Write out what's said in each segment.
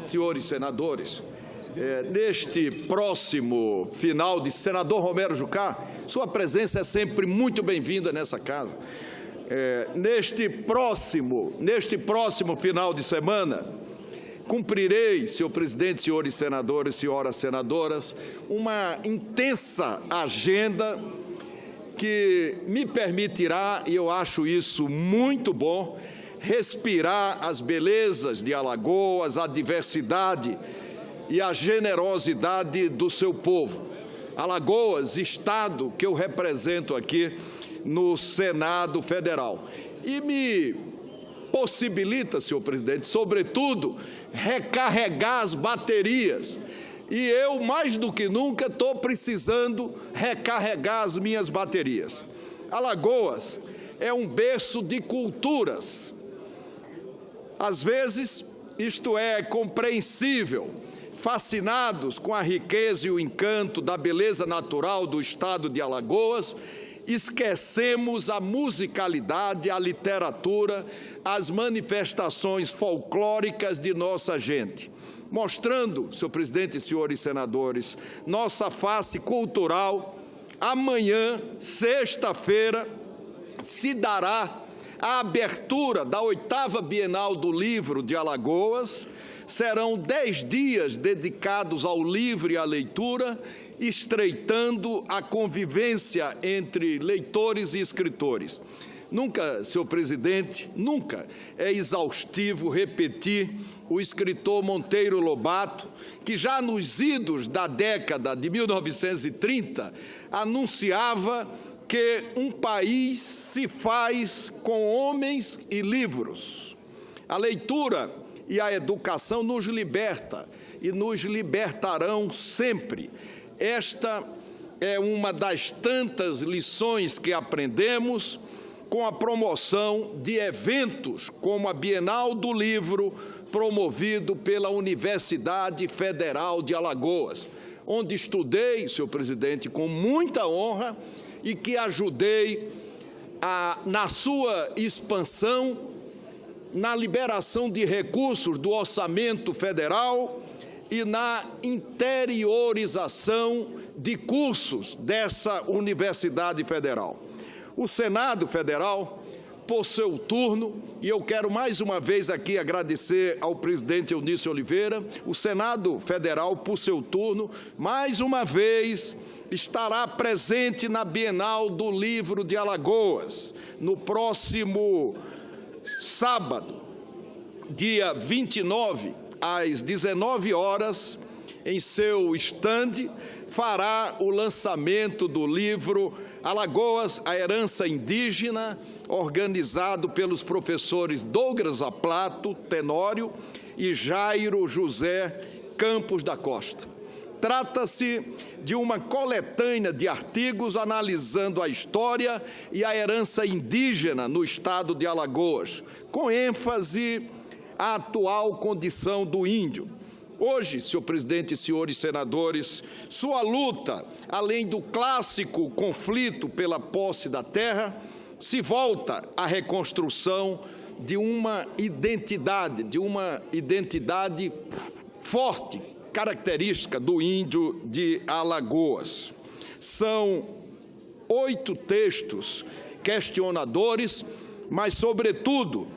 Senhores senadores, neste próximo final de senador Romero Jucá, sua presença é sempre muito bem-vinda nessa casa. Neste próximo final de semana, cumprirei, senhor presidente, senhores senadores, senhoras senadoras, uma intensa agenda que me permitirá, e eu acho isso muito bom, respirar as belezas de Alagoas, a diversidade e a generosidade do seu povo. Alagoas, estado que eu represento aqui no Senado Federal. E me possibilita, senhor presidente, sobretudo, recarregar as baterias. E eu, mais do que nunca, estou precisando recarregar as minhas baterias. Alagoas é um berço de culturas. Às vezes, isto é compreensível, fascinados com a riqueza e o encanto da beleza natural do estado de Alagoas, esquecemos a musicalidade, a literatura, as manifestações folclóricas de nossa gente, mostrando, senhor presidente e senhores senadores, nossa face cultural. Amanhã, sexta-feira, se dará a abertura da 8ª Bienal do Livro de Alagoas. Serão 10 dias dedicados ao livro e à leitura, estreitando a convivência entre leitores e escritores. Nunca, senhor presidente, nunca é exaustivo repetir o escritor Monteiro Lobato, que já nos idos da década de 1930 anunciava que um país se faz com homens e livros. A leitura e a educação nos liberta e nos libertarão sempre. Esta é uma das tantas lições que aprendemos com a promoção de eventos como a Bienal do Livro, promovido pela Universidade Federal de Alagoas, onde estudei, senhor presidente, com muita honra e que ajudei na sua expansão, na liberação de recursos do orçamento federal e na interiorização de cursos dessa Universidade Federal. O Senado Federal, por seu turno, e eu quero mais uma vez aqui agradecer ao presidente Eunício Oliveira, o Senado Federal, por seu turno, mais uma vez estará presente na Bienal do Livro de Alagoas, no próximo sábado, dia 29, às 19 horas, em seu estande, fará o lançamento do livro Alagoas, a Herança Indígena, organizado pelos professores Douglas Aplato, Tenório, e Jairo José Campos da Costa. Trata-se de uma coletânea de artigos analisando a história e a herança indígena no estado de Alagoas, com ênfase à atual condição do índio. Hoje, senhor presidente e senhores senadores, sua luta, além do clássico conflito pela posse da terra, se volta à reconstrução de uma identidade forte, característica do índio de Alagoas. São 8 textos questionadores, mas, sobretudo,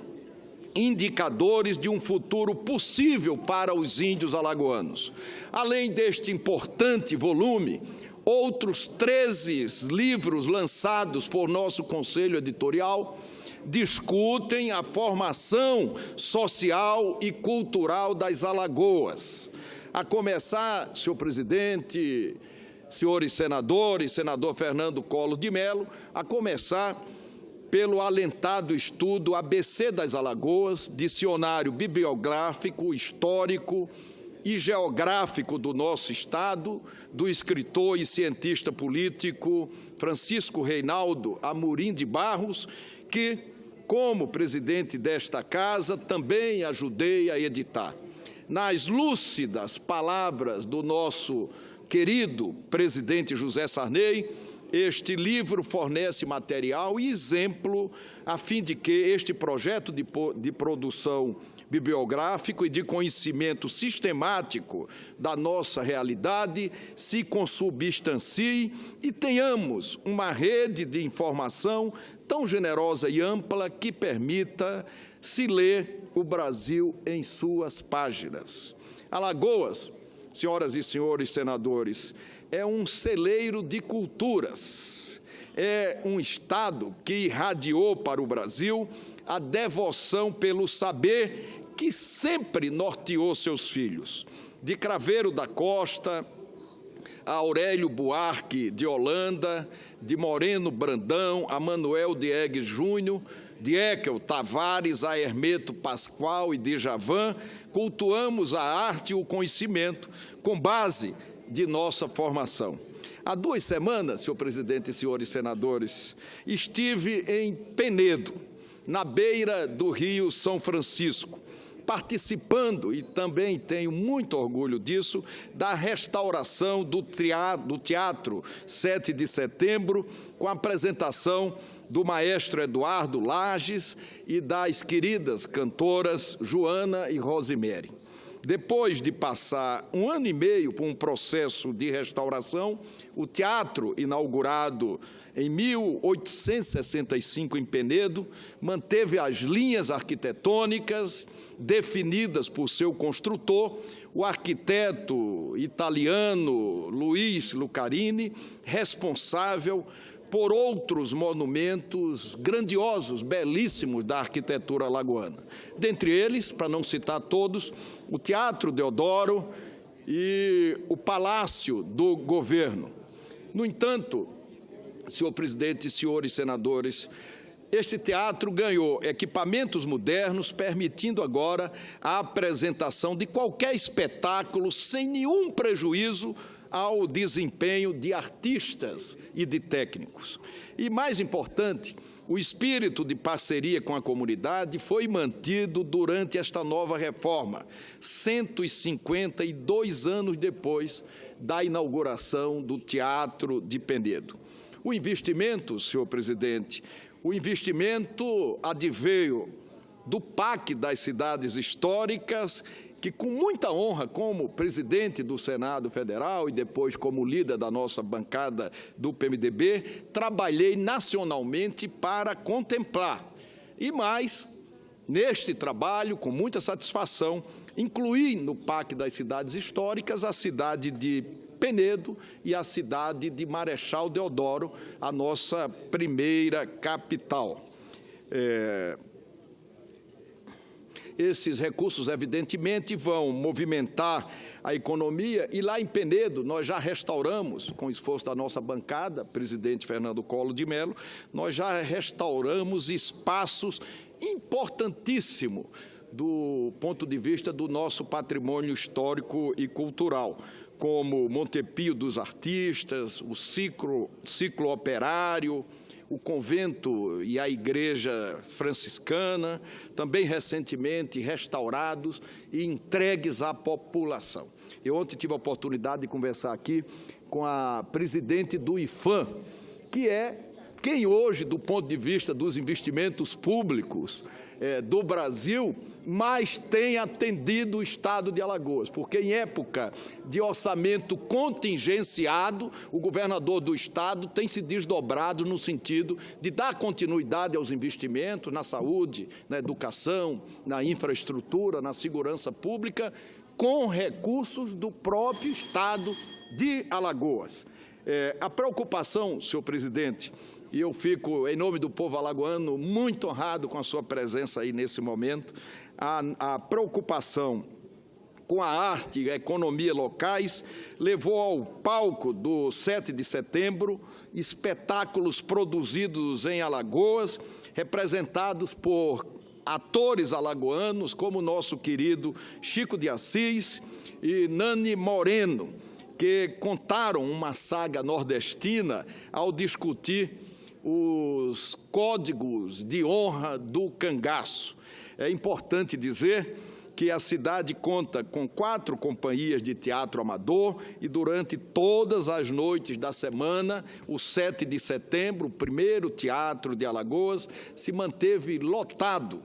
indicadores de um futuro possível para os índios alagoanos. Além deste importante volume, outros 13 livros lançados por nosso Conselho Editorial discutem a formação social e cultural das Alagoas. A começar, senhor presidente, senhores senadores, senador Fernando Collor de Mello, a começar pelo alentado estudo ABC das Alagoas, dicionário bibliográfico, histórico e geográfico do nosso estado, do escritor e cientista político Francisco Reinaldo Amorim de Barros, que, como presidente desta casa, também ajudei a editar. Nas lúcidas palavras do nosso querido presidente José Sarney, este livro fornece material e exemplo a fim de que este projeto de produção bibliográfico e de conhecimento sistemático da nossa realidade se consubstancie e tenhamos uma rede de informação tão generosa e ampla que permita se ler o Brasil em suas páginas. Alagoas, senhoras e senhores senadores, é um celeiro de culturas, é um estado que irradiou para o Brasil a devoção pelo saber que sempre norteou seus filhos. De Craveiro da Costa a Aurélio Buarque de Holanda, de Moreno Brandão a Manuel Diegues Júnior, de Ekel Tavares a Hermeto Pascoal e Djavan, cultuamos a arte e o conhecimento com base de nossa formação. Há 2 semanas, senhor presidente e senhores senadores, estive em Penedo, na beira do Rio São Francisco, participando, e também tenho muito orgulho disso, da restauração do Teatro 7 de Setembro, com a apresentação do maestro Eduardo Lages e das queridas cantoras Joana e Rosemary. Depois de passar 1 ano e meio por um processo de restauração, o teatro, inaugurado em 1865 em Penedo, manteve as linhas arquitetônicas definidas por seu construtor, o arquiteto italiano Luiz Lucarini, responsável por outros monumentos grandiosos, belíssimos da arquitetura alagoana. Dentre eles, para não citar todos, o Teatro Deodoro e o Palácio do Governo. No entanto, senhor presidente e senhores senadores, este teatro ganhou equipamentos modernos, permitindo agora a apresentação de qualquer espetáculo sem nenhum prejuízo ao desempenho de artistas e de técnicos. E, mais importante, o espírito de parceria com a comunidade foi mantido durante esta nova reforma, 152 anos depois da inauguração do Teatro de Penedo. O investimento, senhor presidente, o investimento adveio do PAC das cidades históricas, que com muita honra, como presidente do Senado Federal e depois como líder da nossa bancada do PMDB, trabalhei nacionalmente para contemplar. E mais, neste trabalho, com muita satisfação, incluí no PAC das cidades históricas a cidade de Penedo e a cidade de Marechal Deodoro, a nossa primeira capital. Esses recursos, evidentemente, vão movimentar a economia e lá em Penedo nós já restauramos, com o esforço da nossa bancada, presidente Fernando Collor de Mello, nós já restauramos espaços importantíssimos do ponto de vista do nosso patrimônio histórico e cultural, como Montepio dos Artistas, o ciclo operário, o convento e a igreja franciscana, também recentemente restaurados e entregues à população. Eu ontem tive a oportunidade de conversar aqui com a presidente do IFAM, que é quem hoje, do ponto de vista dos investimentos públicos do Brasil, mais tem atendido o Estado de Alagoas, porque em época de orçamento contingenciado, o governador do Estado tem se desdobrado no sentido de dar continuidade aos investimentos na saúde, na educação, na infraestrutura, na segurança pública, com recursos do próprio Estado de Alagoas. A preocupação, senhor presidente, e eu fico, em nome do povo alagoano, muito honrado com a sua presença aí nesse momento, a preocupação com a arte e a economia locais levou ao palco do 7 de setembro espetáculos produzidos em Alagoas, representados por atores alagoanos, como o nosso querido Chico de Assis e Nani Moreno, que contaram uma saga nordestina ao discutir os códigos de honra do cangaço. É importante dizer que a cidade conta com 4 companhias de teatro amador e durante todas as noites da semana, o 7 de setembro, o primeiro teatro de Alagoas, se manteve lotado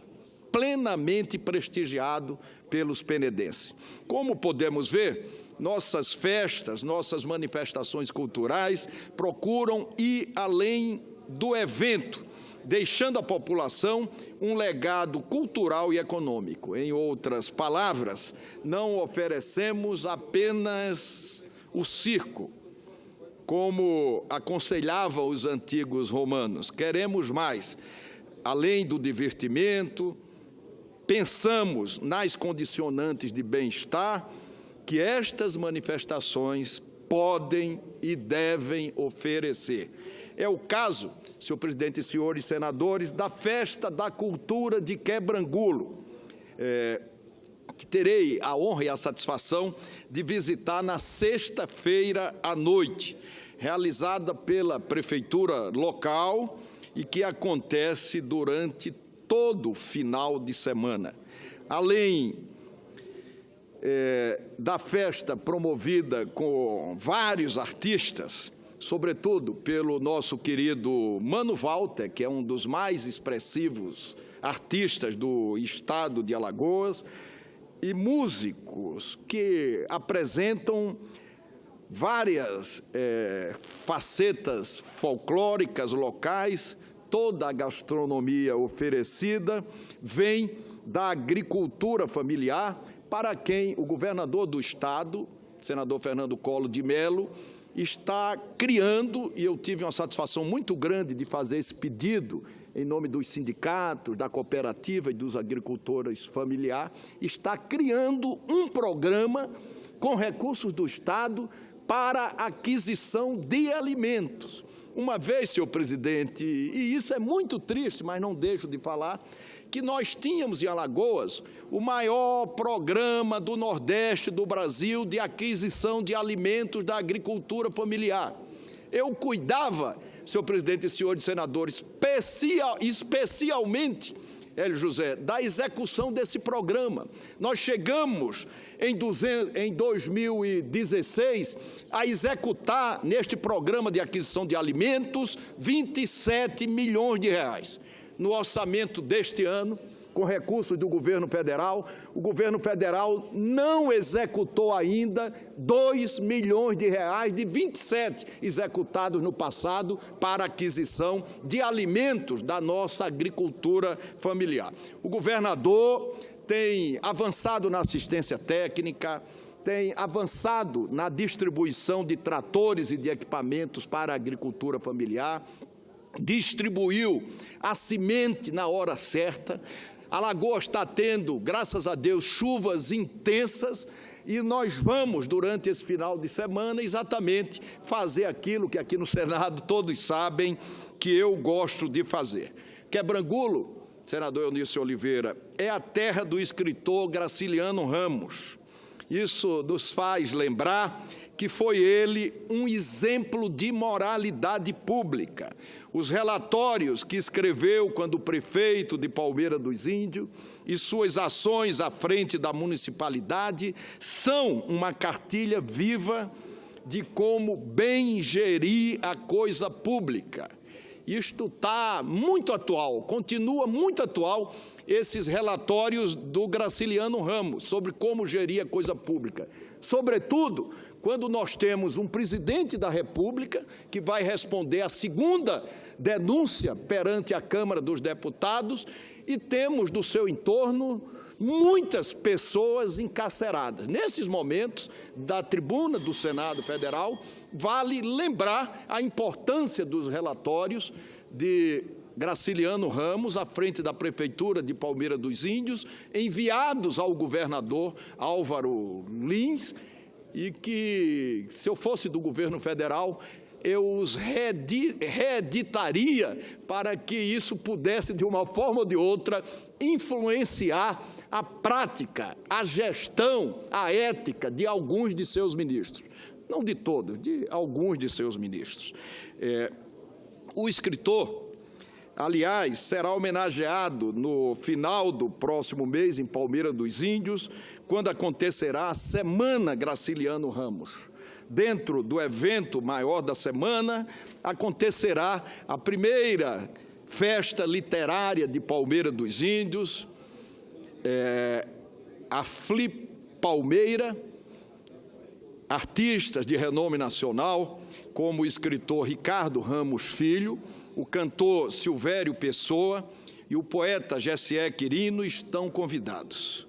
plenamente prestigiado pelos penedenses. Como podemos ver, nossas festas, nossas manifestações culturais procuram ir além do evento, deixando à população um legado cultural e econômico. Em outras palavras, não oferecemos apenas o circo, como aconselhavam os antigos romanos. Queremos mais. Além do divertimento, pensamos nas condicionantes de bem-estar que estas manifestações podem e devem oferecer. É o caso, senhor presidente e senhores senadores, da Festa da Cultura de Quebrangulo, que terei a honra e a satisfação de visitar na sexta-feira à noite, realizada pela prefeitura local e que acontece durante todo o final de semana. Além da festa promovida com vários artistas, sobretudo pelo nosso querido Mano Walter, que é um dos mais expressivos artistas do estado de Alagoas, e músicos que apresentam várias facetas folclóricas locais. Toda a gastronomia oferecida vem da agricultura familiar, para quem o governador do estado, senador Fernando Collor de Mello, está criando, e eu tive uma satisfação muito grande de fazer esse pedido em nome dos sindicatos, da cooperativa e dos agricultores familiares, está criando um programa com recursos do estado para aquisição de alimentos. Uma vez, senhor presidente, e isso é muito triste, mas não deixo de falar, que nós tínhamos em Alagoas o maior programa do Nordeste do Brasil de aquisição de alimentos da agricultura familiar. Eu cuidava, senhor presidente e senhores senadores, especialmente, Hélio José, da execução desse programa. Nós chegamos em 2016 a executar neste programa de aquisição de alimentos 27 milhões de reais. No orçamento deste ano, com recursos do governo federal, o governo federal não executou ainda 2 milhões de reais de 27 executados no passado para aquisição de alimentos da nossa agricultura familiar. O governador tem avançado na assistência técnica, tem avançado na distribuição de tratores e de equipamentos para a agricultura familiar, distribuiu a semente na hora certa. Alagoas está tendo, graças a Deus, chuvas intensas e nós vamos, durante esse final de semana, exatamente fazer aquilo que aqui no Senado todos sabem que eu gosto de fazer. Quebrangulo, senador Eunício Oliveira, é a terra do escritor Graciliano Ramos. Isso nos faz lembrar que foi ele um exemplo de moralidade pública. Os relatórios que escreveu quando prefeito de Palmeira dos Índios e suas ações à frente da municipalidade são uma cartilha viva de como bem gerir a coisa pública. Isto está muito atual, continua muito atual, esses relatórios do Graciliano Ramos sobre como gerir a coisa pública. Sobretudo, quando nós temos um presidente da República que vai responder a segunda denúncia perante a Câmara dos Deputados e temos do seu entorno muitas pessoas encarceradas. Nesses momentos, da tribuna do Senado Federal, vale lembrar a importância dos relatórios de Graciliano Ramos, à frente da Prefeitura de Palmeira dos Índios, enviados ao governador Álvaro Lins, e que, se eu fosse do governo federal, eu os reeditaria para que isso pudesse, de uma forma ou de outra, influenciar a prática, a gestão, a ética de alguns de seus ministros. Não de todos, de alguns de seus ministros. O escritor, aliás, será homenageado no final do próximo mês, em Palmeira dos Índios, quando acontecerá a Semana Graciliano Ramos. Dentro do evento maior da semana, acontecerá a primeira festa literária de Palmeira dos Índios, a Flip Palmeira, artistas de renome nacional, como o escritor Ricardo Ramos Filho, o cantor Silvério Pessoa e o poeta Gessié Quirino estão convidados.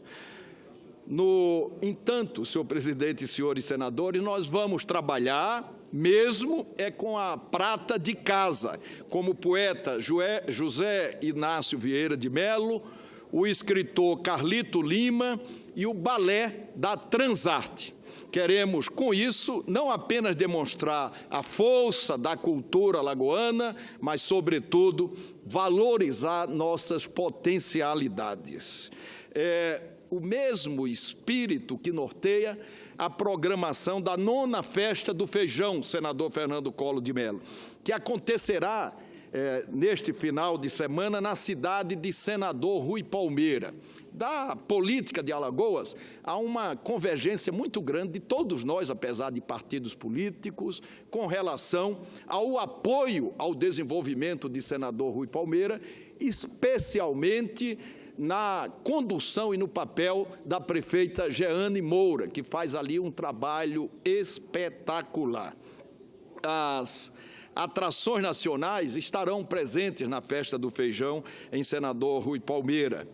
No entanto, senhor presidente e senhores senadores, nós vamos trabalhar mesmo com a prata de casa, como o poeta José Inácio Vieira de Mello, o escritor Carlito Lima e o balé da Transarte. Queremos, com isso, não apenas demonstrar a força da cultura alagoana, mas, sobretudo, valorizar nossas potencialidades. O mesmo espírito que norteia a programação da 9ª Festa do Feijão, senador Fernando Collor de Mello, que acontecerá neste final de semana na cidade de Senador Rui Palmeira. Da política de Alagoas, há uma convergência muito grande de todos nós, apesar de partidos políticos, com relação ao apoio ao desenvolvimento de Senador Rui Palmeira, especialmente na condução e no papel da prefeita Jeane Moura, que faz ali um trabalho espetacular. As atrações nacionais estarão presentes na Festa do Feijão em Senador Rui Palmeira.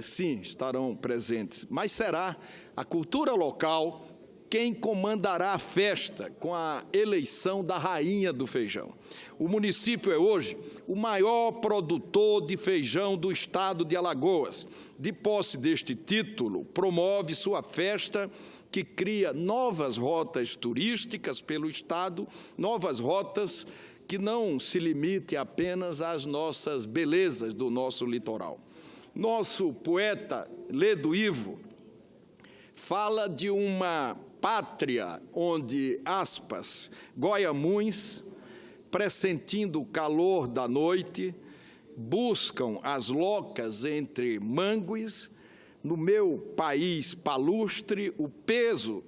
Sim, estarão presentes, mas será a cultura local quem comandará a festa com a eleição da rainha do feijão. O município é hoje o maior produtor de feijão do estado de Alagoas. De posse deste título, promove sua festa que cria novas rotas turísticas pelo estado, novas rotas que não se limitem apenas às nossas belezas do nosso litoral. Nosso poeta Ledo Ivo fala de uma pátria onde, aspas, goiamuns, pressentindo o calor da noite, buscam as locas entre mangues, no meu país palustre, o peso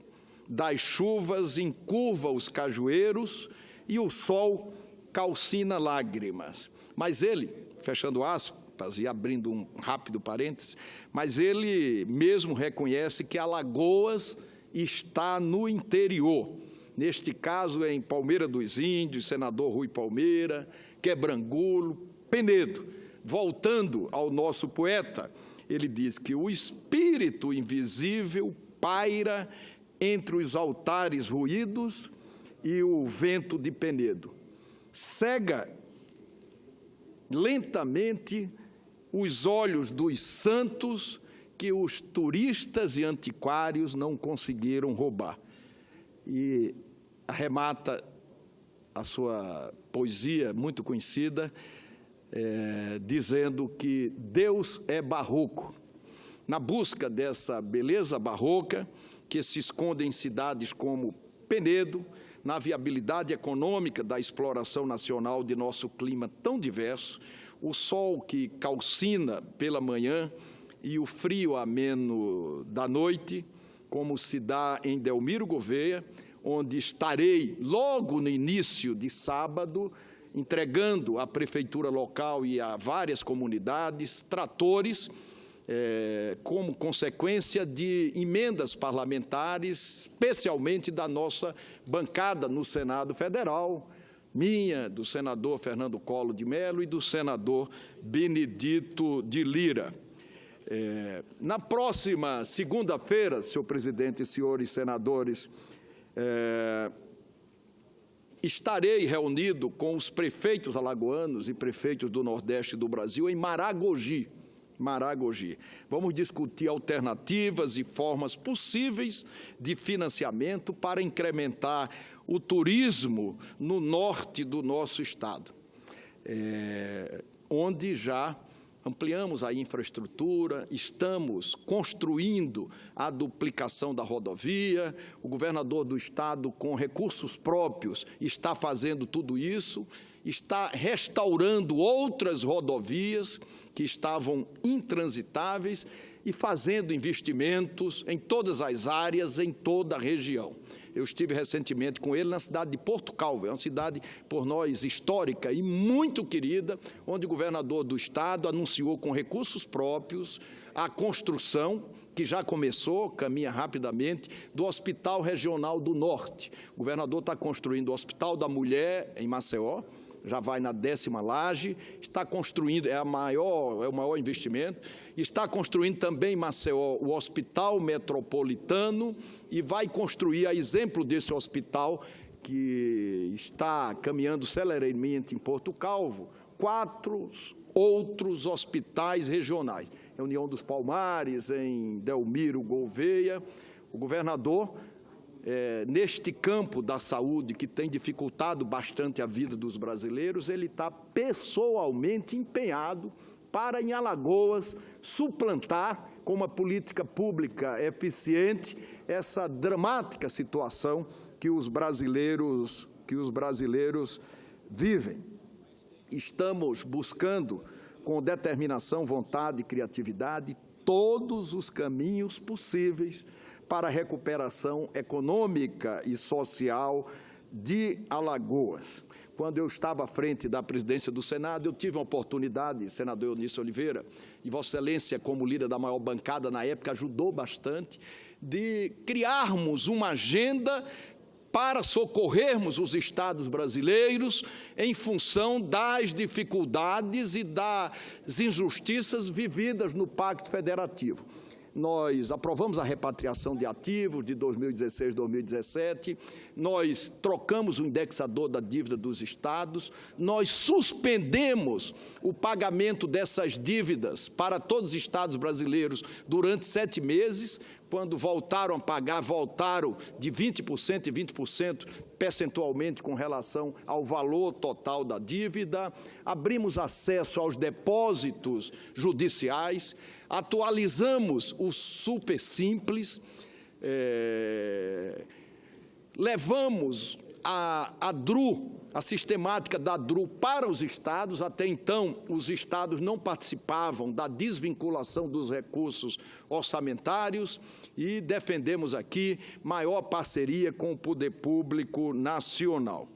das chuvas encurva os cajueiros e o sol calcina lágrimas. Mas ele, fechando aspas e abrindo um rápido parênteses, mas ele mesmo reconhece que Alagoas está no interior, neste caso em Palmeira dos Índios, Senador Rui Palmeira, Quebrangulo, Penedo. Voltando ao nosso poeta, ele diz que o espírito invisível paira entre os altares ruídos e o vento de Penedo. Cega lentamente os olhos dos santos que os turistas e antiquários não conseguiram roubar. E arremata a sua poesia muito conhecida, dizendo que Deus é barroco. Na busca dessa beleza barroca, que se esconde em cidades como Penedo, na viabilidade econômica da exploração nacional de nosso clima tão diverso, o sol que calcina pela manhã e o frio ameno da noite, como se dá em Delmiro Gouveia, onde estarei logo no início de sábado, entregando à prefeitura local e a várias comunidades tratores, como consequência de emendas parlamentares, especialmente da nossa bancada no Senado Federal, minha, do senador Fernando Collor de Mello e do senador Benedito de Lira. Na próxima segunda-feira, senhor presidente e senhores senadores, estarei reunido com os prefeitos alagoanos e prefeitos do Nordeste do Brasil em Maragogi. Vamos discutir alternativas e formas possíveis de financiamento para incrementar o turismo no norte do nosso estado, onde já ampliamos a infraestrutura, estamos construindo a duplicação da rodovia, o governador do estado, com recursos próprios, está fazendo tudo isso, está restaurando outras rodovias que estavam intransitáveis e fazendo investimentos em todas as áreas, em toda a região. Eu estive recentemente com ele na cidade de Porto Calvo, é uma cidade por nós histórica e muito querida, onde o governador do estado anunciou com recursos próprios a construção, que já começou, caminha rapidamente, do Hospital Regional do Norte. O governador está construindo o Hospital da Mulher em Maceió, já vai na 10ª laje, está construindo, é o maior investimento, está construindo também em Maceió o Hospital Metropolitano e vai construir, a exemplo desse hospital que está caminhando celeremente em Porto Calvo, 4 outros hospitais regionais. Em União dos Palmares, em Delmiro Gouveia, o governador, neste campo da saúde, que tem dificultado bastante a vida dos brasileiros, ele está pessoalmente empenhado para, em Alagoas, suplantar com uma política pública eficiente essa dramática situação que os brasileiros vivem. Estamos buscando, com determinação, vontade e criatividade, todos os caminhos possíveis para a recuperação econômica e social de Alagoas. Quando eu estava à frente da presidência do Senado, eu tive a oportunidade, senador Eunício Oliveira, e Vossa Excelência, como líder da maior bancada na época, ajudou bastante, de criarmos uma agenda para socorrermos os estados brasileiros em função das dificuldades e das injustiças vividas no Pacto Federativo. Nós aprovamos a repatriação de ativos de 2016 a 2017, nós trocamos o indexador da dívida dos estados, nós suspendemos o pagamento dessas dívidas para todos os estados brasileiros durante 7 meses, quando voltaram a pagar, voltaram de 20% e 20% percentualmente com relação ao valor total da dívida, abrimos acesso aos depósitos judiciais, atualizamos o Super Simples, levamos a DRU, a sistemática da DRU para os estados. Até então, os estados não participavam da desvinculação dos recursos orçamentários e defendemos aqui maior parceria com o poder público nacional.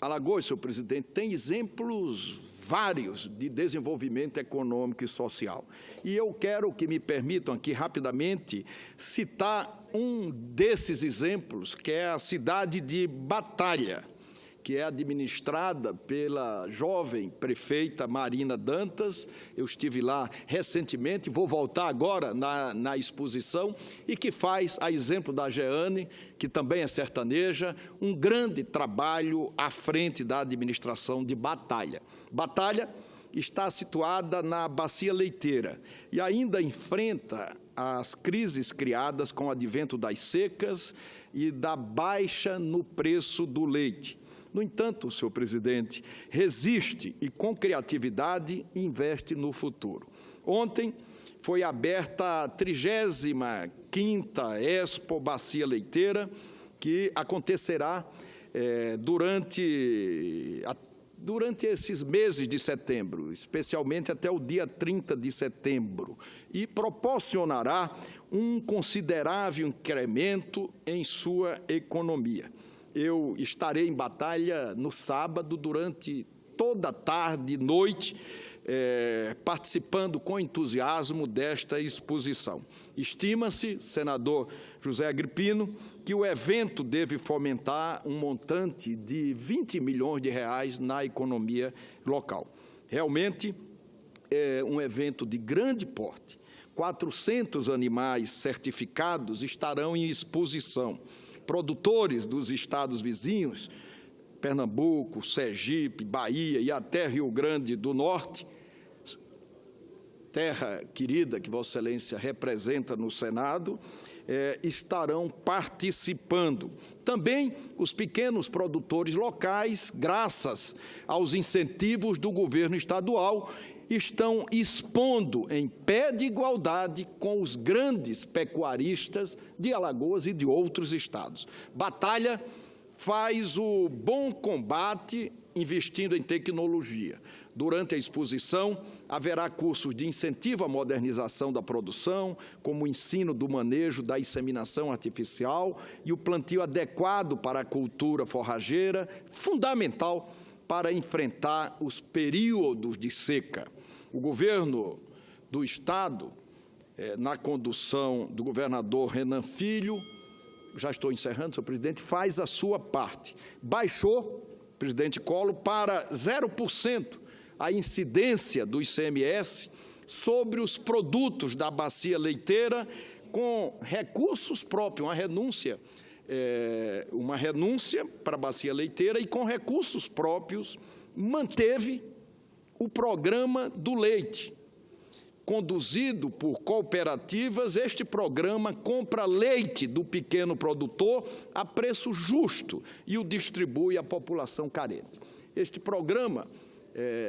Alagoas, senhor presidente, tem exemplos vários de desenvolvimento econômico e social. E eu quero que me permitam aqui rapidamente citar um desses exemplos, que é a cidade de Batalha, que é administrada pela jovem prefeita Marina Dantas. Eu estive lá recentemente, vou voltar agora na exposição, e que faz, a exemplo da Jeane, que também é sertaneja, um grande trabalho à frente da administração de Batalha. Batalha está situada na Bacia Leiteira e ainda enfrenta as crises criadas com o advento das secas e da baixa no preço do leite. No entanto, senhor presidente, resiste e, com criatividade, investe no futuro. Ontem foi aberta a 35ª Expo Bacia Leiteira, que acontecerá durante esses meses de setembro, especialmente até o dia 30 de setembro, e proporcionará um considerável incremento em sua economia. Eu estarei em Batalha no sábado, durante toda a tarde e noite, participando com entusiasmo desta exposição. Estima-se, senador José Agripino, que o evento deve fomentar um montante de 20 milhões de reais na economia local. Realmente é um evento de grande porte. 400 animais certificados estarão em exposição. Produtores dos estados vizinhos, Pernambuco, Sergipe, Bahia e até Rio Grande do Norte, terra querida que Vossa Excelência representa no Senado, estarão participando. Também os pequenos produtores locais, graças aos incentivos do governo estadual, estão expondo em pé de igualdade com os grandes pecuaristas de Alagoas e de outros estados. Batalha faz o bom combate investindo em tecnologia. Durante a exposição, haverá cursos de incentivo à modernização da produção, como o ensino do manejo da inseminação artificial e o plantio adequado para a cultura forrageira, fundamental para enfrentar os períodos de seca. O governo do Estado, na condução do governador Renan Filho, já estou encerrando, senhor presidente, faz a sua parte. Baixou, presidente Collor, para 0% a incidência do ICMS sobre os produtos da bacia leiteira com recursos próprios, uma renúncia para a bacia leiteira e com recursos próprios manteve o programa do leite. Conduzido por cooperativas, este programa compra leite do pequeno produtor a preço justo e o distribui à população carente. Este programa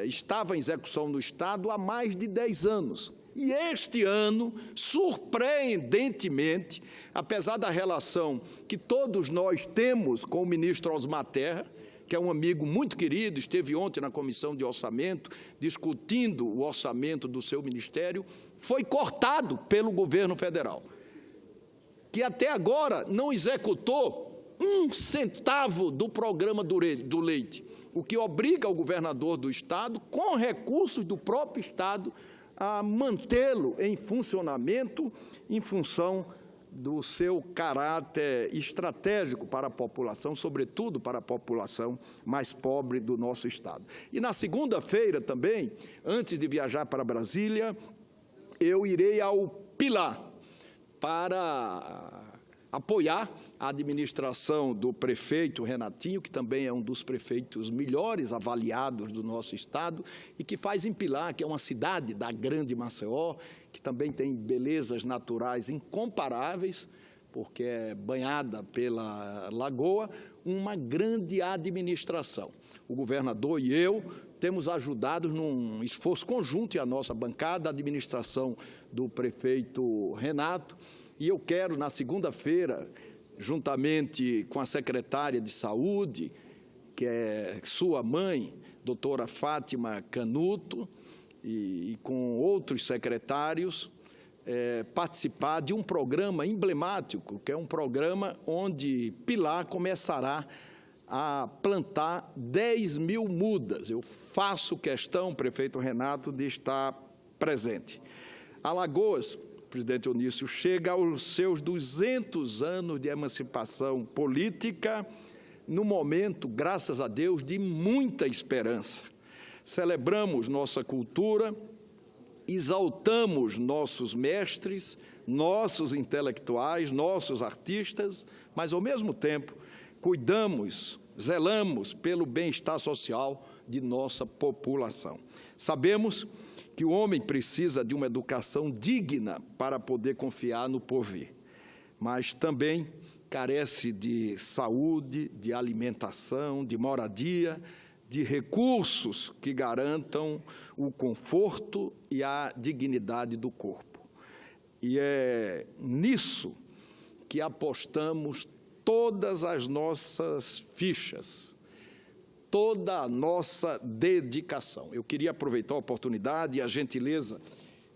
estava em execução no Estado há mais de 10 anos. E este ano, surpreendentemente, apesar da relação que todos nós temos com o ministro Osmar Terra, que é um amigo muito querido, esteve ontem na Comissão de Orçamento, discutindo o orçamento do seu ministério, foi cortado pelo governo federal, que até agora não executou 1 centavo do programa do leite, o que obriga o governador do Estado, com recursos do próprio Estado, a mantê-lo em funcionamento em função do seu caráter estratégico para a população, sobretudo para a população mais pobre do nosso Estado. E na segunda-feira também, antes de viajar para Brasília, eu irei ao Pilar para apoiar a administração do prefeito Renatinho, que também é um dos prefeitos melhores avaliados do nosso Estado e que faz em Pilar, que é uma cidade da Grande Maceió, que também tem belezas naturais incomparáveis, porque é banhada pela lagoa, uma grande administração. O governador e eu temos ajudado num esforço conjunto, e a nossa bancada, a administração do prefeito Renato, e eu quero, na segunda-feira, juntamente com a secretária de Saúde, que é sua mãe, doutora Fátima Canuto, e com outros secretários, participar de um programa emblemático, que é um programa onde Pilar começará a plantar 10 mil mudas. Eu faço questão, prefeito Renato, de estar presente. Alagoas, presidente Onísio, chega aos seus 200 anos de emancipação política, no momento, graças a Deus, de muita esperança. Celebramos nossa cultura, exaltamos nossos mestres, nossos intelectuais, nossos artistas, mas, ao mesmo tempo, cuidamos, zelamos pelo bem-estar social de nossa população. Sabemos que o homem precisa de uma educação digna para poder confiar no porvir, mas também carece de saúde, de alimentação, de moradia, de recursos que garantam o conforto e a dignidade do corpo. E é nisso que apostamos todas as nossas fichas, toda a nossa dedicação. Eu queria aproveitar a oportunidade e a gentileza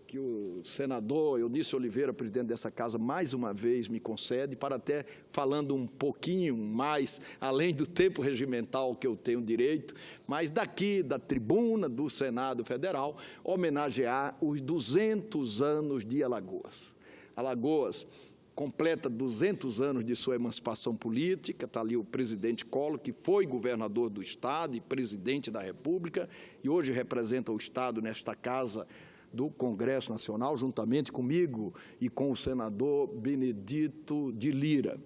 que o senador Eunício Oliveira, presidente dessa casa, mais uma vez me concede, para até falando um pouquinho mais, além do tempo regimental que eu tenho direito, mas daqui da tribuna do Senado Federal, homenagear os 200 anos de Alagoas. Alagoas completa 200 anos de sua emancipação política, está ali o presidente Collor, que foi governador do Estado e presidente da República, e hoje representa o Estado nesta casa do Congresso Nacional, juntamente comigo e com o senador Benedito de Lira.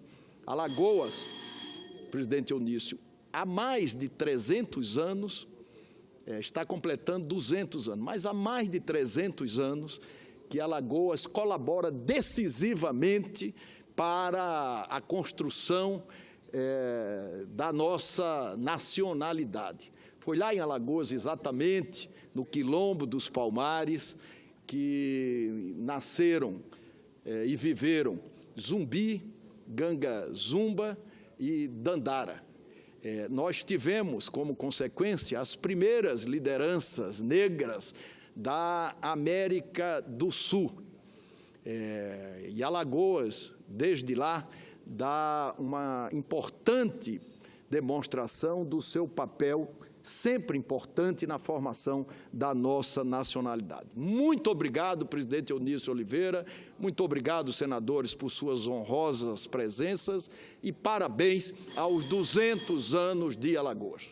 Alagoas, presidente Eunício, há mais de 300 anos, está completando 200 anos, mas há mais de 300 anos que Alagoas colabora decisivamente para a construção da nossa nacionalidade. Foi lá em Alagoas, exatamente, no Quilombo dos Palmares, que nasceram e viveram Zumbi, Ganga Zumba e Dandara. nós tivemos como consequência as primeiras lideranças negras da América do Sul. E Alagoas, desde lá, dá uma importante demonstração do seu papel, sempre importante na formação da nossa nacionalidade. Muito obrigado, presidente Eunício Oliveira, muito obrigado, senadores, por suas honrosas presenças e parabéns aos 200 anos de Alagoas.